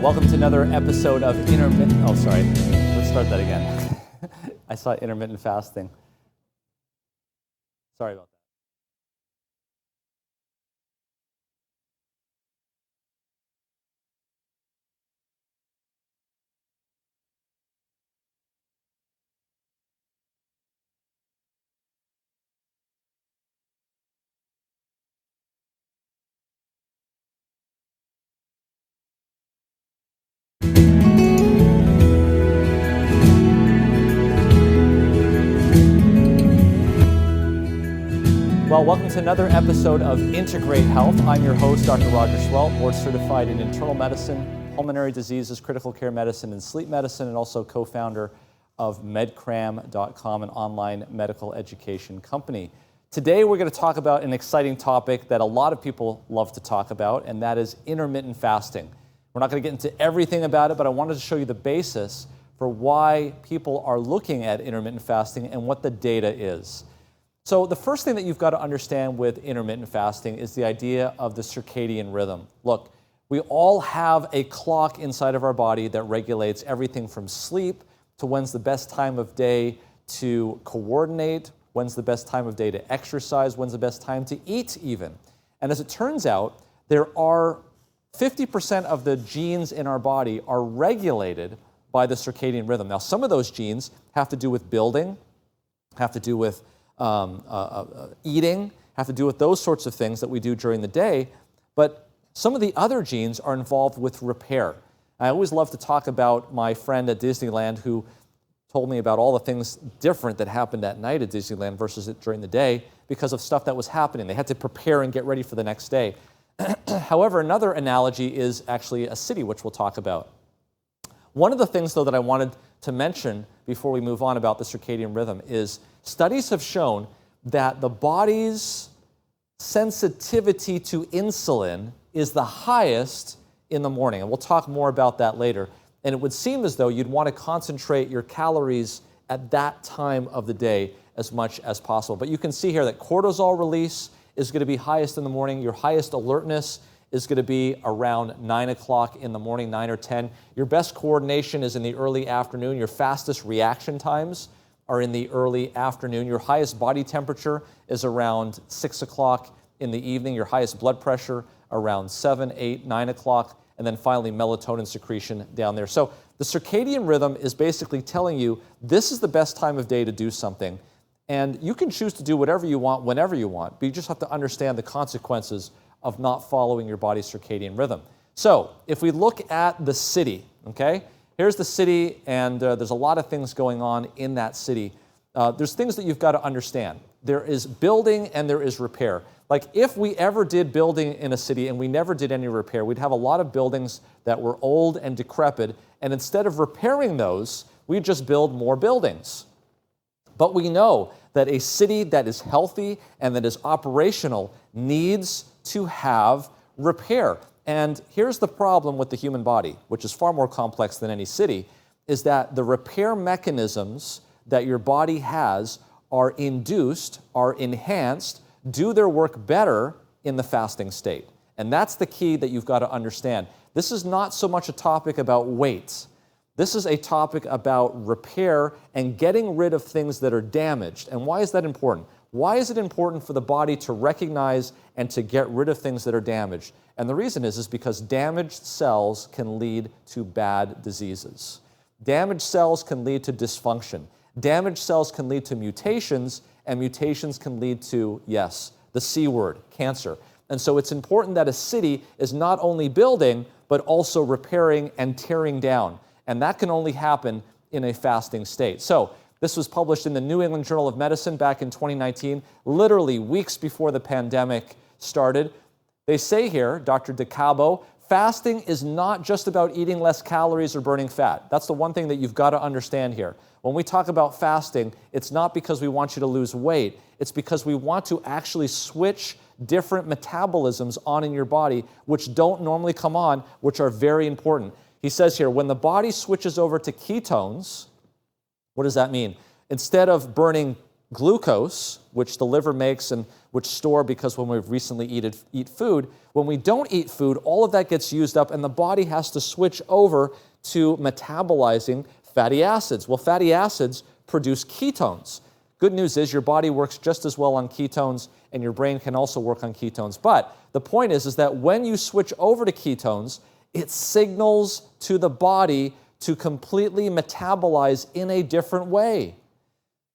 welcome to another episode of Intermittent. Oh, sorry. Let's start that again. I saw intermittent fasting. Sorry about that. Well, welcome to another episode of Integrate Health. I'm your host, Dr. Roger Swelt, board certified in internal medicine, pulmonary diseases, critical care medicine, and sleep medicine, and also co-founder of medcram.com, an online medical education company. Today, we're going to talk about an exciting topic that a lot of people love to talk about, and that is intermittent fasting. We're not going to get into everything about it, but I wanted to show you the basis for why people are looking at intermittent fasting and what the data is. So the first thing that you've got to understand with intermittent fasting is the idea of the circadian rhythm. Look, we all have a clock inside of our body that regulates everything from sleep to when's the best time of day to coordinate, when's the best time of day to exercise, when's the best time to eat even. And as it turns out, there are 50% of the genes in our body are regulated by the circadian rhythm. Now, some of those genes have to do with building, have to do with eating, have to do with those sorts of things that we do during the day, but some of the other genes are involved with repair. I always love to talk about my friend at Disneyland who told me about all the things different that happened at night at Disneyland versus during the day because of stuff that was happening. They had to prepare and get ready for the next day. However, another analogy is actually a city, which we'll talk about. One of the things, though, that I wanted to mention before we move on about the circadian rhythm is studies have shown that the body's sensitivity to insulin is the highest in the morning. And we'll talk more about that later. And it would seem as though you'd want to concentrate your calories at that time of the day as much as possible. But you can see here that cortisol release is going to be highest in the morning. Your highest alertness is going to be around 9 o'clock in the morning, 9 or 10. Your best coordination is in the early afternoon. Your fastest reaction times are in the early afternoon. Your highest body temperature is around 6 o'clock in the evening. Your highest blood pressure around 7, 8, 9 o'clock. And then finally, melatonin secretion down there. So the circadian rhythm is basically telling you this is the best time of day to do something. And you can choose to do whatever you want, whenever you want, but you just have to understand the consequences of not following your body's circadian rhythm. So if we look at the city, okay, here's the city, and there's a lot of things going on in that city. There's things that you've got to understand. There is building and there is repair. Like if we ever did building in a city and we never did any repair, we'd have a lot of buildings that were old and decrepit, and instead of repairing those, we'd just build more buildings. But we know that a city that is healthy and that is operational needs to have repair. And here's the problem with the human body, which is far more complex than any city, is that the repair mechanisms that your body has are induced, are enhanced, do their work better in the fasting state. And that's the key that you've got to understand. This is not so much a topic about weights. This is a topic about repair and getting rid of things that are damaged. And why is that important? Why is it important for the body to recognize and to get rid of things that are damaged? And the reason is because damaged cells can lead to bad diseases. Damaged cells can lead to dysfunction. Damaged cells can lead to mutations, and mutations can lead to, yes, the C word, cancer. And so it's important that a city is not only building, but also repairing and tearing down. And that can only happen in a fasting state. So this was published in the New England Journal of Medicine back in 2019, literally weeks before the pandemic started. They say here, Dr. DeCabo, fasting is not just about eating less calories or burning fat. That's the one thing that you've got to understand here. When we talk about fasting, it's not because we want you to lose weight. It's because we want to actually switch different metabolisms on in your body, which don't normally come on, which are very important. He says here, when the body switches over to ketones, what does that mean? Instead of burning glucose, which the liver makes and which store because when we've recently eat food. When we don't eat food, all of that gets used up and the body has to switch over to metabolizing fatty acids. Well, fatty acids produce ketones. Good news is your body works just as well on ketones and your brain can also work on ketones. But the point is that when you switch over to ketones, it signals to the body to completely metabolize in a different way.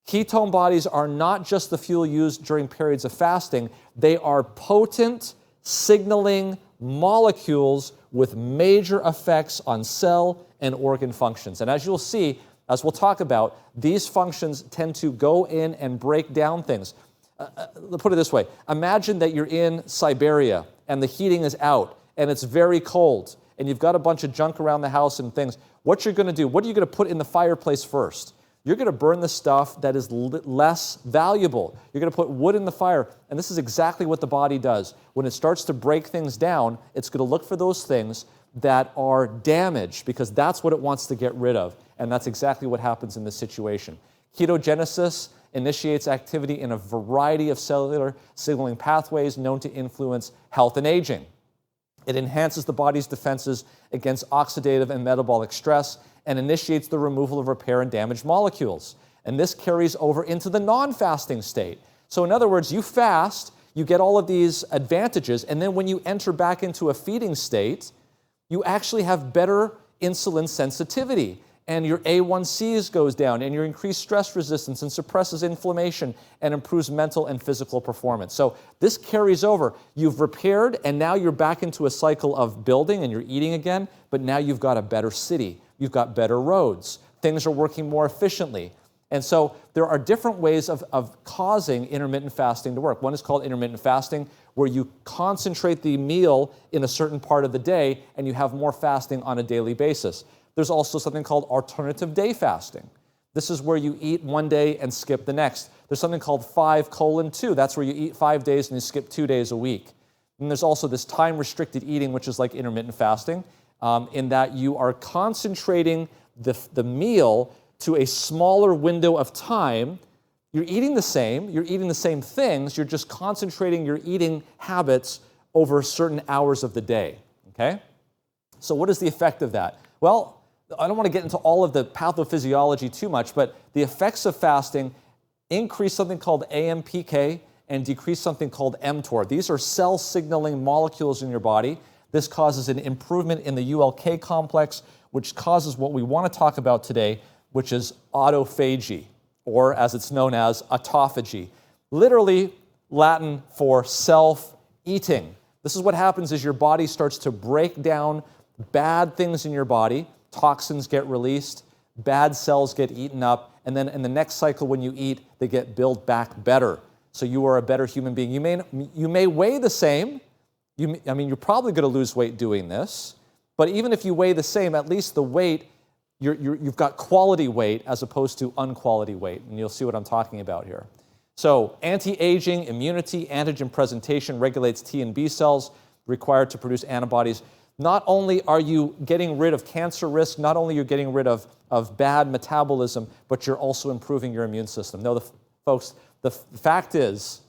Ketone bodies are not just the fuel used during periods of fasting. They are potent signaling molecules with major effects on cell and organ functions. And as you'll see, as we'll talk about, these functions tend to go in and break down things. Let's put it this way. Imagine that you're in Siberia and the heating is out and it's very cold and you've got a bunch of junk around the house and things. What you're going to do, what are you going to put in the fireplace first? You're going to burn the stuff that is less valuable. You're going to put wood in the fire, and this is exactly what the body does. When it starts to break things down, it's going to look for those things that are damaged because that's what it wants to get rid of, and that's exactly what happens in this situation. Ketogenesis initiates activity in a variety of cellular signaling pathways known to influence health and aging. It enhances the body's defenses against oxidative and metabolic stress and initiates the removal of repair and damaged molecules. And this carries over into the non-fasting state. So in other words, you fast, you get all of these advantages, and then when you enter back into a feeding state, you actually have better insulin sensitivity, and your A1Cs goes down, and your increased stress resistance and suppresses inflammation and improves mental and physical performance. So this carries over. You've repaired, and now you're back into a cycle of building, and you're eating again, but now you've got a better city. You've got better roads. Things are working more efficiently. And so there are different ways of causing intermittent fasting to work. One is called intermittent fasting, where you concentrate the meal in a certain part of the day and you have more fasting on a daily basis. There's also something called alternative day fasting. This is where you eat one day and skip the next. There's something called 5:2. That's where you eat 5 days and you skip 2 days a week. And there's also this time-restricted eating, which is like intermittent fasting, in that you are concentrating the meal to a smaller window of time. You're eating the same things, you're just concentrating your eating habits over certain hours of the day, okay? So what is the effect of that? Well, I don't want to get into all of the pathophysiology too much, but the effects of fasting increase something called AMPK and decrease something called mTOR. These are cell signaling molecules in your body. This causes an improvement in the ULK complex, which causes what we want to talk about today, which is autophagy, or as it's known as, autophagy. Literally Latin for self-eating. This is what happens is your body starts to break down bad things in your body, toxins get released, bad cells get eaten up, and then in the next cycle when you eat, they get built back better. So you are a better human being. You may weigh the same. You're probably going to lose weight doing this, but even if you weigh the same, at least the weight, you've got quality weight as opposed to unquality weight, and you'll see what I'm talking about here. So anti-aging, immunity, antigen presentation regulates T and B cells required to produce antibodies. Not only are you getting rid of cancer risk, not only are you getting rid of bad metabolism, but you're also improving your immune system. No, folks, the fact is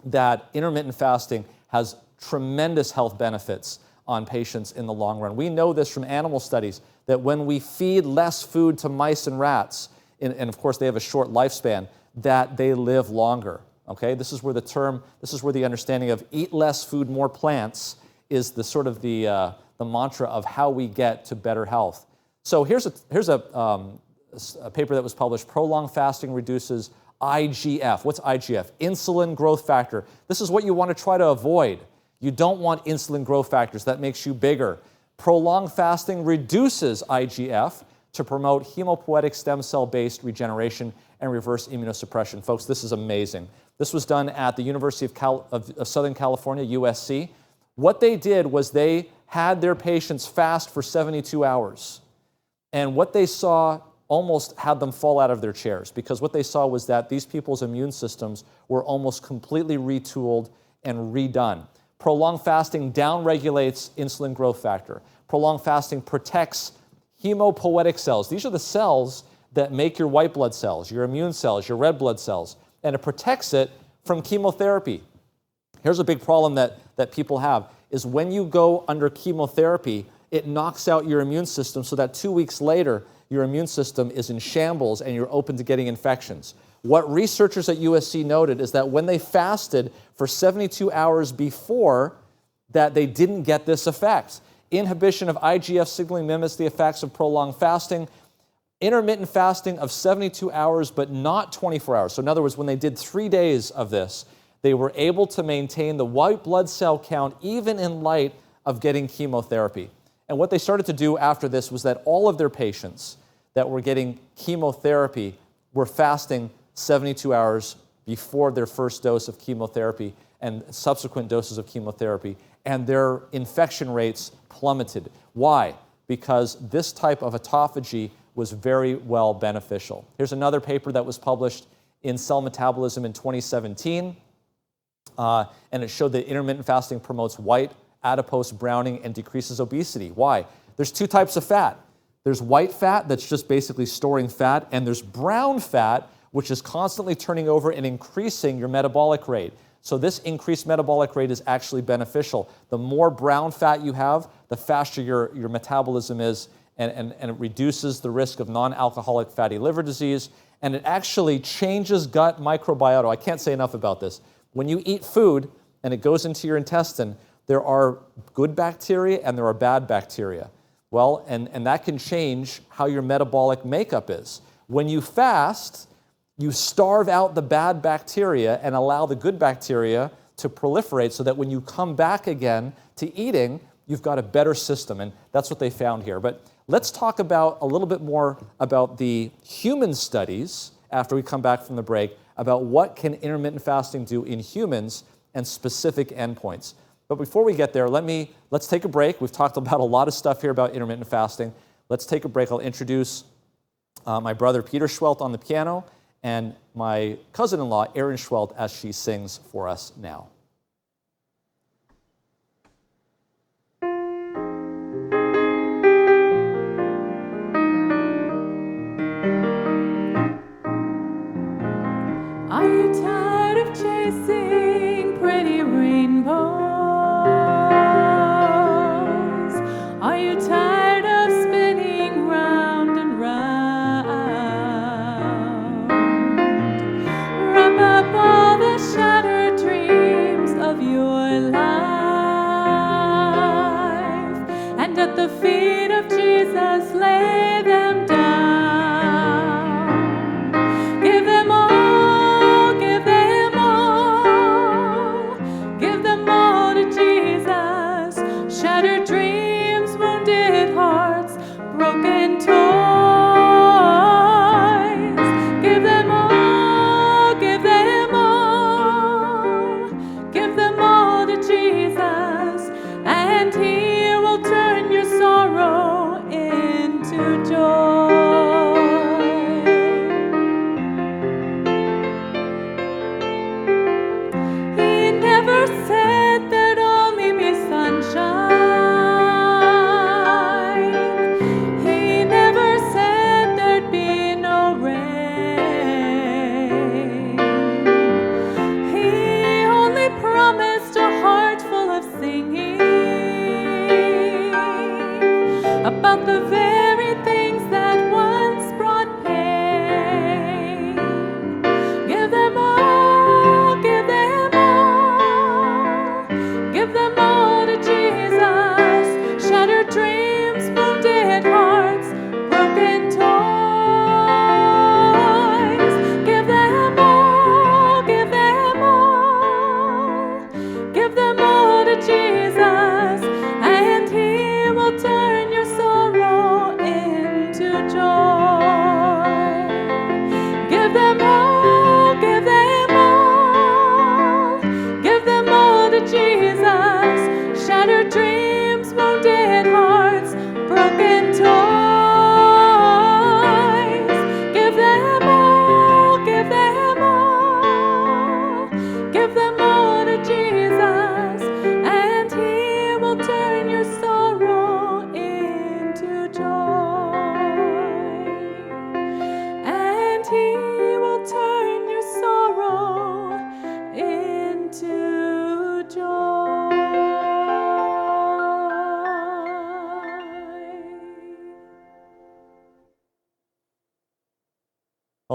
that intermittent fasting has tremendous health benefits on patients in the long run. We know this from animal studies, that when we feed less food to mice and rats, and of course they have a short lifespan, that they live longer, okay? This is where the understanding of eat less food, more plants is the sort of the mantra of how we get to better health. So here's a paper that was published, Prolonged Fasting Reduces IGF. What's IGF? Insulin growth factor. This is what you want to try to avoid. You don't want insulin growth factors. That makes you bigger. Prolonged fasting reduces IGF to promote hemopoietic stem cell-based regeneration and reverse immunosuppression. Folks, this is amazing. This was done at the University of Southern California, USC. What they did was they had their patients fast for 72 hours. And what they saw almost had them fall out of their chairs, because what they saw was that these people's immune systems were almost completely retooled and redone. Prolonged fasting downregulates insulin growth factor. Prolonged fasting protects hemopoietic cells. These are the cells that make your white blood cells, your immune cells, your red blood cells, and it protects it from chemotherapy. Here's a big problem that people have, is when you go under chemotherapy, it knocks out your immune system so that 2 weeks later, your immune system is in shambles and you're open to getting infections. What researchers at USC noted is that when they fasted for 72 hours before, that they didn't get this effect. Inhibition of IGF signaling mimics the effects of prolonged fasting. Intermittent fasting of 72 hours, but not 24 hours. So in other words, when they did 3 days of this, they were able to maintain the white blood cell count even in light of getting chemotherapy. And what they started to do after this was that all of their patients that were getting chemotherapy were fasting 72 hours before their first dose of chemotherapy and subsequent doses of chemotherapy, and their infection rates plummeted. Why? Because this type of autophagy was very well beneficial. Here's another paper that was published in Cell Metabolism in 2017, and it showed that intermittent fasting promotes white adipose browning and decreases obesity. Why? There's two types of fat. There's white fat that's just basically storing fat, and there's brown fat, which is constantly turning over and increasing your metabolic rate. So this increased metabolic rate is actually beneficial. The more brown fat you have, the faster your metabolism is, and it reduces the risk of non-alcoholic fatty liver disease, and it actually changes gut microbiota. I can't say enough about this. When you eat food and it goes into your intestine, there are good bacteria and there are bad bacteria. Well, and that can change how your metabolic makeup is. When you fast, you starve out the bad bacteria and allow the good bacteria to proliferate so that when you come back again to eating, you've got a better system, and that's what they found here. But let's talk about a little bit more about the human studies after we come back from the break about what can intermittent fasting do in humans and specific endpoints. But before we get there, let's take a break. We've talked about a lot of stuff here about intermittent fasting. Let's take a break. I'll introduce my brother Peter Schwelt on the piano and my cousin-in-law Erin Schwelt as she sings for us now. Are you tired of chasing pretty rainbows? Are you tired of spinning round and round? Wrap up all the shattered dreams of your life, and at the feet of Jesus lay them down. Give them all. Give them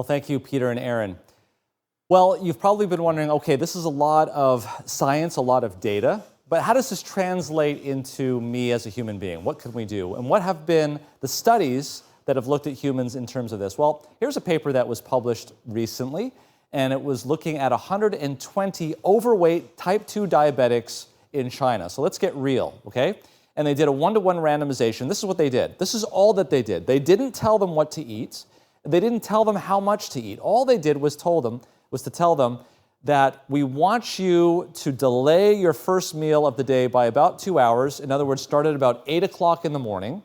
Well, thank you, Peter and Aaron. Well, you've probably been wondering, okay, this is a lot of science, a lot of data, but how does this translate into me as a human being? What can we do? And what have been the studies that have looked at humans in terms of this? Well, here's a paper that was published recently, and it was looking at 120 overweight type 2 diabetics in China. So let's get real, okay? And they did a one-to-one randomization. This is what they did. This is all that they did. They didn't tell them what to eat. They didn't tell them how much to eat. All they did was to tell them that we want you to delay your first meal of the day by about 2 hours. In other words, start at about 8 o'clock in the morning,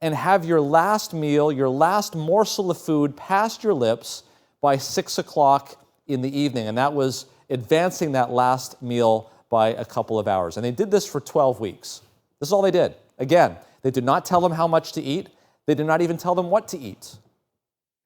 and have your last meal, your last morsel of food past your lips by 6 o'clock in the evening. And that was advancing that last meal by a couple of hours. And they did this for 12 weeks. This is all they did. Again, they did not tell them how much to eat. They did not even tell them what to eat.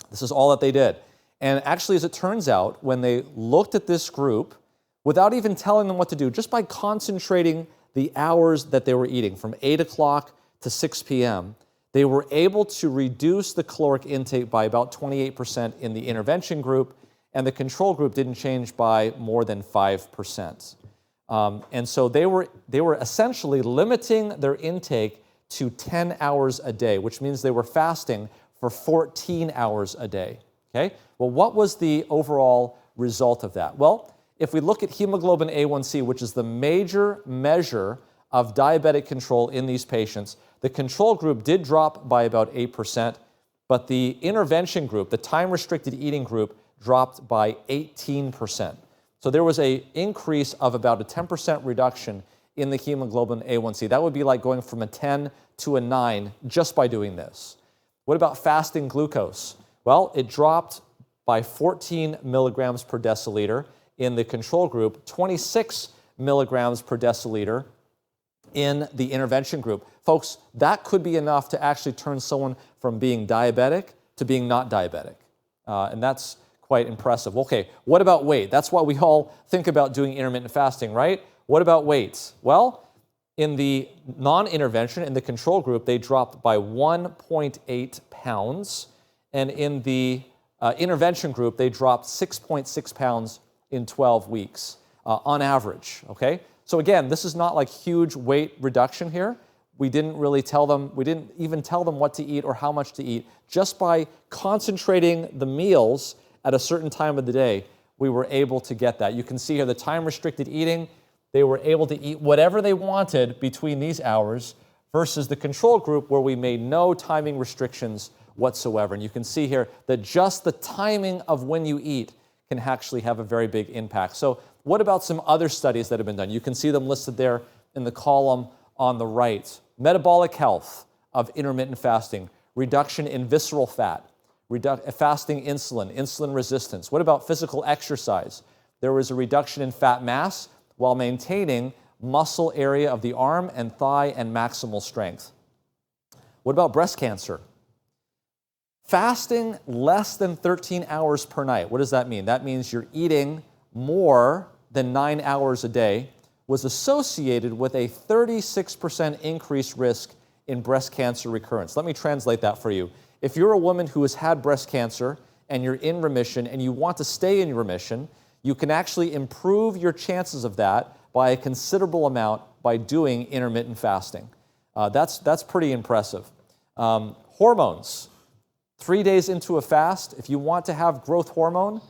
This is all that they did. And actually, as it turns out, when they looked at this group, without even telling them what to do, just by concentrating the hours that they were eating from 8 o'clock to 6 p.m., they were able to reduce the caloric intake by about 28% in the intervention group, and the control group didn't change by more than 5%. And so they were essentially limiting their intake to 10 hours a day, which means they were fasting for 14 hours a day. Okay? Well, what was the overall result of that? Well, if we look at hemoglobin A1C, which is the major measure of diabetic control in these patients, the control group did drop by about 8%, but the intervention group, the time-restricted eating group, dropped by 18%. So there was an increase of about a 10% reduction in the hemoglobin A1C. That would be like going from a 10 to a 9 just by doing this. What about fasting glucose? Well, it dropped by 14 milligrams per deciliter in the control group, 26 milligrams per deciliter in the intervention group. Folks, that could be enough to actually turn someone from being diabetic to being not diabetic. And that's quite impressive. Okay, what about weight? That's why we all think about doing intermittent fasting, right? What about weight? Well, in the non-intervention, in the control group, they dropped by 1.8 pounds. And in the intervention group, they dropped 6.6 pounds in 12 weeks on average, okay? So again, this is not like huge weight reduction here. We didn't even tell them what to eat or how much to eat. Just by concentrating the meals at a certain time of the day, we were able to get that. You can see here the time-restricted eating. They were able to eat whatever they wanted between these hours versus the control group where we made no timing restrictions whatsoever. And you can see here that just the timing of when you eat can actually have a very big impact. So what about some other studies that have been done? You can see them listed there in the column on the right. Metabolic health of intermittent fasting, reduction in visceral fat, fasting insulin resistance. What about physical exercise? There was a reduction in fat mass while maintaining muscle area of the arm and thigh and maximal strength. What about breast cancer? Fasting less than 13 hours per night. What does that mean? That means you're eating more than 9 hours a day was associated with a 36% increased risk in breast cancer recurrence. Let me translate that for you. If you're a woman who has had breast cancer and you're in remission and you want to stay in remission, you can actually improve your chances of that by a considerable amount by doing intermittent fasting. That's pretty impressive. Hormones. 3 days into a fast, if you want to have growth hormone,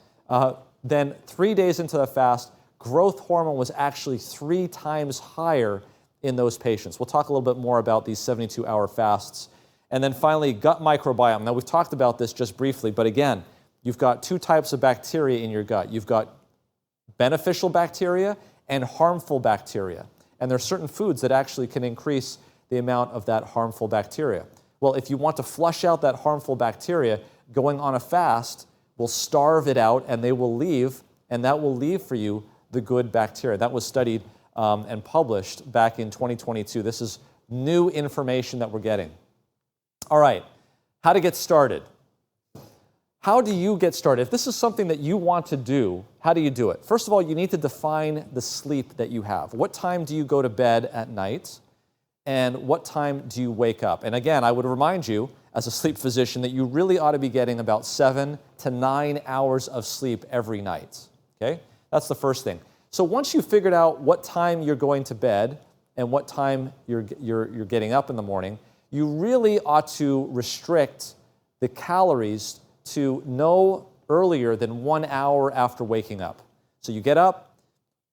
then 3 days into the fast, growth hormone was actually 3 times higher in those patients. We'll talk a little bit more about these 72-hour fasts. And then finally, gut microbiome. Now, we've talked about this just briefly, but again, you've got 2 types of bacteria in your gut. You've got beneficial bacteria and harmful bacteria. And there are certain foods that actually can increase the amount of that harmful bacteria. Well, if you want to flush out that harmful bacteria, going on a fast will starve it out and they will leave, and that will leave for you the good bacteria. That was studied and published back in 2022. This is new information that we're getting. All right, how to get started. How do you get started? If this is something that you want to do, how do you do it? First of all, you need to define the sleep that you have. What time do you go to bed at night? And what time do you wake up? And again, I would remind you, as a sleep physician that you really ought to be getting about 7 to 9 hours of sleep every night. Okay? That's the first thing. So once you've figured out what time you're going to bed and what time you're getting up in the morning, you really ought to restrict the calories to no earlier than 1 hour after waking up. So you get up.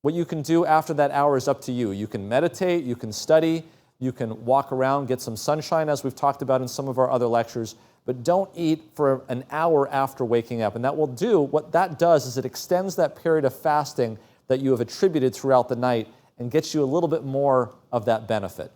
What you can do after that hour is up to you. You can meditate, you can study, you can walk around, get some sunshine, as we've talked about in some of our other lectures, but don't eat for an hour after waking up. And that will do, what that does is it extends that period of fasting that you have attributed throughout the night and gets you a little bit more of that benefit.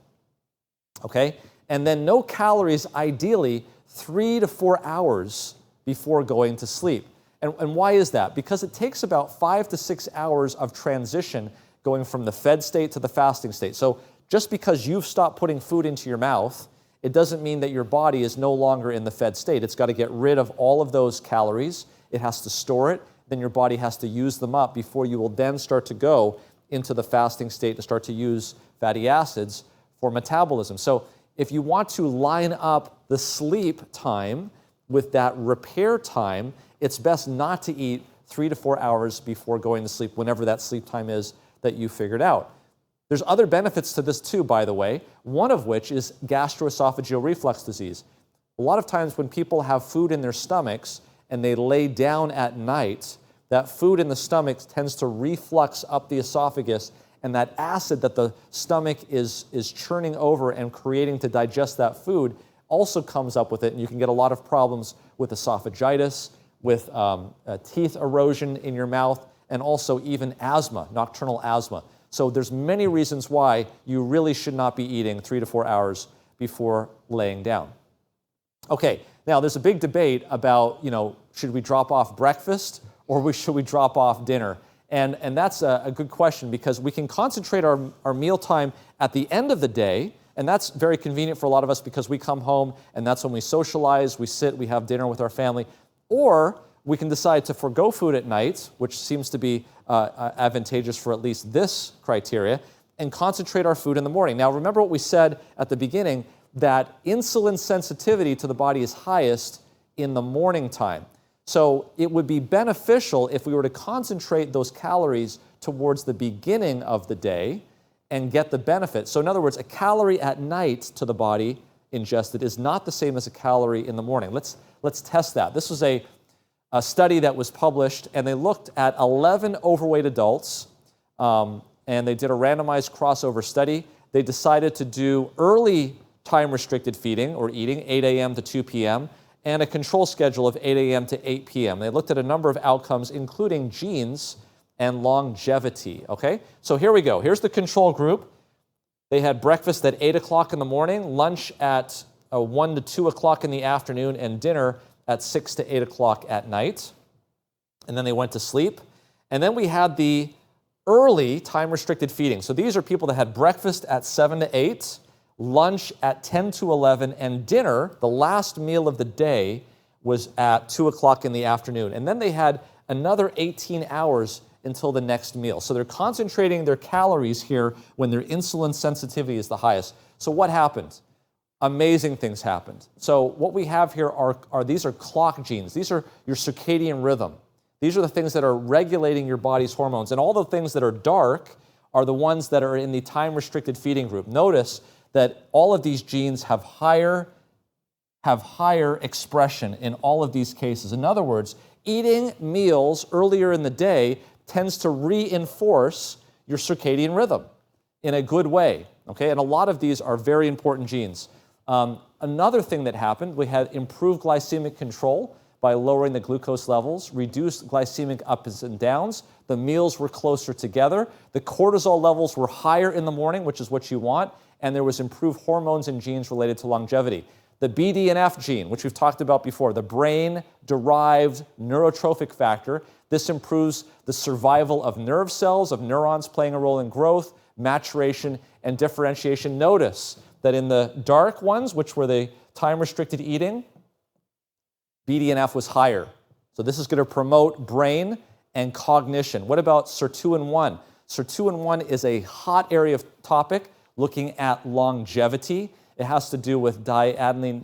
Okay? And then no calories, ideally, 3 to 4 hours before going to sleep. And why is that? Because it takes about 5 to 6 hours of transition going from the fed state to the fasting state. So just because you've stopped putting food into your mouth, it doesn't mean that your body is no longer in the fed state. It's got to get rid of all of those calories. It has to store it. Then your body has to use them up before you will then start to go into the fasting state to start to use fatty acids for metabolism. So if you want to line up the sleep time with that repair time, it's best not to eat 3 to 4 hours before going to sleep, whenever that sleep time is that you figured out. There's other benefits to this too, by the way, one of which is gastroesophageal reflux disease. A lot of times when people have food in their stomachs and they lay down at night, that food in the stomach tends to reflux up the esophagus, and that acid that the stomach is churning over and creating to digest that food also comes up with it, and you can get a lot of problems with esophagitis, with teeth erosion in your mouth, and also even asthma, nocturnal asthma. So there's many reasons why you really should not be eating 3 to 4 hours before laying down. Okay, now there's a big debate about, should we drop off breakfast or should we drop off dinner? And that's a good question, because we can concentrate our meal time at the end of the day, and that's very convenient for a lot of us because we come home and that's when we socialize, we sit, we have dinner with our family. Or we can decide to forgo food at night, which seems to be advantageous for at least this criteria, and concentrate our food in the morning. Now, remember what we said at the beginning, that insulin sensitivity to the body is highest in the morning time. So it would be beneficial if we were to concentrate those calories towards the beginning of the day and get the benefit. So in other words, a calorie at night to the body ingested is not the same as a calorie in the morning. Let's test that. This was a study that was published, and they looked at 11 overweight adults, and they did a randomized crossover study. They decided to do early time-restricted feeding or eating, 8 a.m. to 2 p.m., and a control schedule of 8 a.m. to 8 p.m. They looked at a number of outcomes, including genes and longevity. Okay, so here we go. Here's the control group. They had breakfast at 8 o'clock in the morning, lunch at 1 to 2 o'clock in the afternoon, and dinner at 6 to 8 o'clock at night. And then they went to sleep. And then we had the early time-restricted feeding. So these are people that had breakfast at 7 to 8, lunch at 10 to 11, and dinner, the last meal of the day, was at 2 o'clock in the afternoon. And then they had another 18 hours until the next meal. So they're concentrating their calories here when their insulin sensitivity is the highest. So what happened? Amazing things happened. So what we have here are these are clock genes. These are your circadian rhythm. These are the things that are regulating your body's hormones. And all the things that are dark are the ones that are in the time-restricted feeding group. Notice that all of these genes have higher expression in all of these cases. In other words, eating meals earlier in the day tends to reinforce your circadian rhythm in a good way. Okay, and a lot of these are very important genes. Another thing that happened, we had improved glycemic control by lowering the glucose levels, reduced glycemic ups and downs. The meals were closer together. The cortisol levels were higher in the morning, which is what you want, and there was improved hormones and genes related to longevity. The BDNF gene, which we've talked about before, the brain-derived neurotrophic factor, this improves the survival of nerve cells, of neurons playing a role in growth, maturation, and differentiation. Notice that in the dark ones, which were the time-restricted eating, BDNF was higher. So this is going to promote brain and cognition. What about sirtuin-1? Sirtuin-1 is a hot area of topic looking at longevity. It has to do with adenosine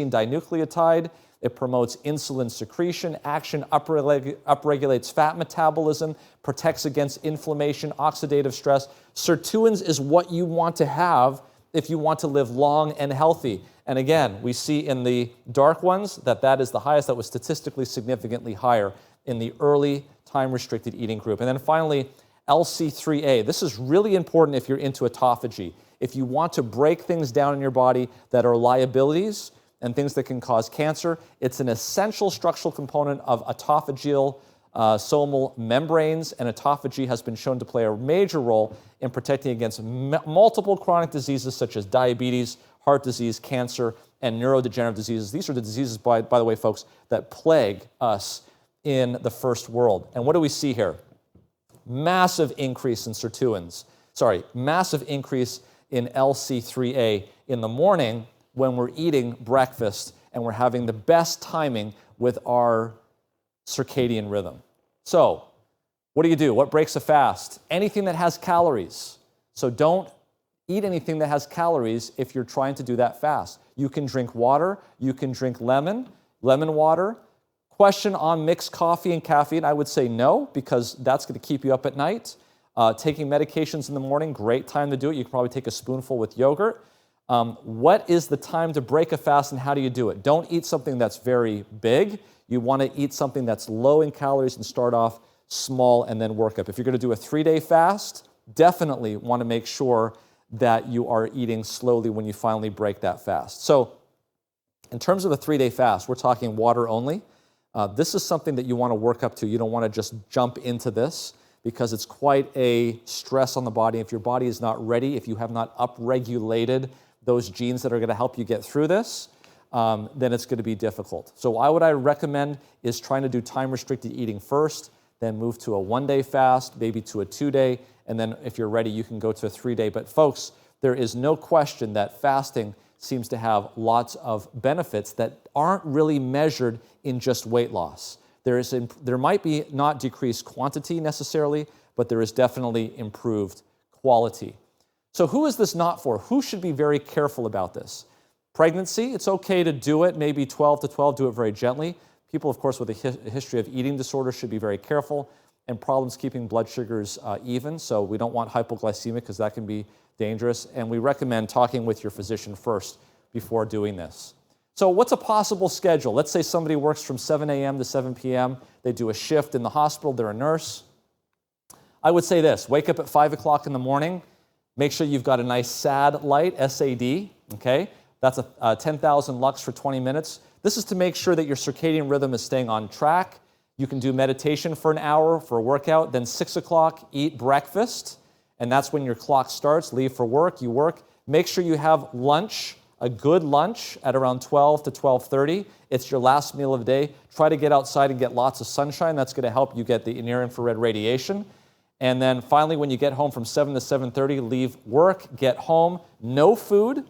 dinucleotide. It promotes insulin secretion, action, upregulates fat metabolism, protects against inflammation, oxidative stress. Sirtuins is what you want to have if you want to live long and healthy. And again, we see in the dark ones that is the highest, that was statistically significantly higher in the early time-restricted eating group. And then finally, LC3A. This is really important if you're into autophagy. If you want to break things down in your body that are liabilities and things that can cause cancer, it's an essential structural component of autophageal somal membranes, and autophagy has been shown to play a major role in protecting against multiple chronic diseases such as diabetes, heart disease, cancer, and neurodegenerative diseases. These are the diseases, by the way, folks, that plague us in the first world. And what do we see here? Massive increase in sirtuins. Massive increase in LC3A in the morning when we're eating breakfast and we're having the best timing with our circadian rhythm. So, what do? What breaks a fast? Anything that has calories. So don't eat anything that has calories if you're trying to do that fast. You can drink water, you can drink lemon water. Question on mixed coffee and caffeine, I would say no, because that's going to keep you up at night. Taking medications in the morning, great time to do it. You can probably take a spoonful with yogurt. What is the time to break a fast and how do you do it? Don't eat something that's very big. You want to eat something that's low in calories and start off small and then work up. If you're going to do a 3-day fast, definitely want to make sure that you are eating slowly when you finally break that fast. So in terms of a 3-day fast, we're talking water only. This is something that you want to work up to. You don't want to just jump into this because it's quite a stress on the body. If your body is not ready, if you have not upregulated those genes that are going to help you get through this, then it's going to be difficult. So what I recommend is trying to do time-restricted eating first, then move to a 1-day fast, maybe to a 2-day, and then if you're ready, you can go to a 3-day. But folks, there is no question that fasting seems to have lots of benefits that aren't really measured in just weight loss. There might be not decreased quantity necessarily, but there is definitely improved quality. So who is this not for? Who should be very careful about this? Pregnancy, it's okay to do it, maybe 12 to 12, do it very gently. People, of course, with a history of eating disorders should be very careful, and problems keeping blood sugars even, so we don't want hypoglycemia because that can be dangerous, and we recommend talking with your physician first before doing this. So what's a possible schedule? Let's say somebody works from 7 a.m. to 7 p.m. They do a shift in the hospital, they're a nurse. I would say this, wake up at 5 o'clock in the morning, make sure you've got a nice SAD light, SAD, okay? That's a 10,000 lux for 20 minutes. This is to make sure that your circadian rhythm is staying on track. You can do meditation for an hour for a workout, then 6 o'clock, eat breakfast, and that's when your clock starts, leave for work, you work. Make sure you have lunch, a good lunch at around 12 to 12:30. It's your last meal of the day. Try to get outside and get lots of sunshine. That's going to help you get the near-infrared radiation. And then finally, when you get home from 7 to 7:30, leave work, get home, no food.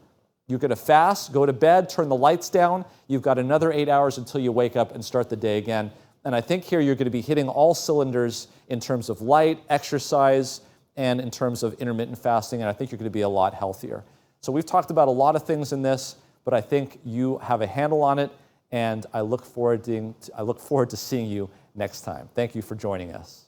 You're going to fast, go to bed, turn the lights down. You've got another 8 hours until you wake up and start the day again. And I think here you're going to be hitting all cylinders in terms of light, exercise, and in terms of intermittent fasting, and I think you're going to be a lot healthier. So we've talked about a lot of things in this, but I think you have a handle on it, and I look forward to seeing you next time. Thank you for joining us.